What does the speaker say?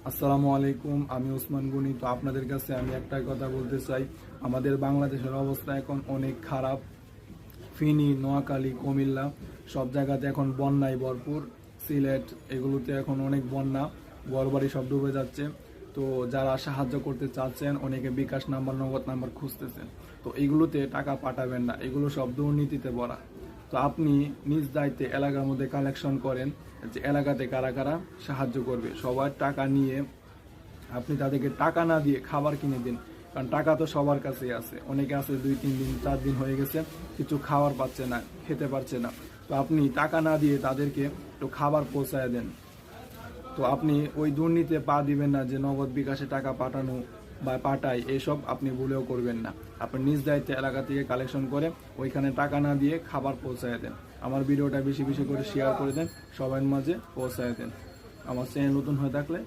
আসসালামু আলাইকুম, আমি ওসমান গনি। তো আপনাদের কাছে আমি একটা কথা বলতে চাই। আমাদের বাংলাদেশের অবস্থা এখন অনেক খারাপ। ফেনী, নোয়াখালী, কুমিল্লা সব জায়গাতে এখন বন্যায় ভরপুর। সিলেট এগুলোতে এখন অনেক বন্যা, ঘরবাড়ি সব ডুবে যাচ্ছে। তো যারা সাহায্য করতে চাচ্ছেন, অনেকে বিকাশ নাম্বার, নগদ নাম্বার খুঁজতেছেন। তো এগুলোতে টাকা পাঠাবেন না, এগুলো সব দুর্নীতিতে ভরা। তো আপনি নিজ দায়িত্বে এলাকার মধ্যে কালেকশন করেন যে এলাকাতে কারা কারা সাহায্য করবে। সবার টাকা নিয়ে আপনি তাদেরকে টাকা না দিয়ে খাবার কিনে দিন। কারণ টাকা তো সবার কাছেই আছে, অনেকে আছে 2-3 দিন 4 দিন হয়ে গেছে কিছু খাবার পাচ্ছে না, খেতে পারছে না। তো আপনি টাকা না দিয়ে তাদেরকে একটু খাবার পৌঁছায় দেন। তো আপনি ওই দুর্নীতিতে পা দিবেন না যে নগদ বিকাশে টাকা পাঠানো বা পাঠাই, এসব আপনি ভুলেও করবেন না। আপনি নিজ দায়িত্বে এলাকা থেকে কালেকশন করে ওইখানে টাকা না দিয়ে খাবার পৌঁছায় দেন। আমার ভিডিওটা বেশি বেশি করে শেয়ার করে দেন, সবার মাঝে পৌঁছায় দেন। আমার চ্যানেল নতুন হয়ে থাকলে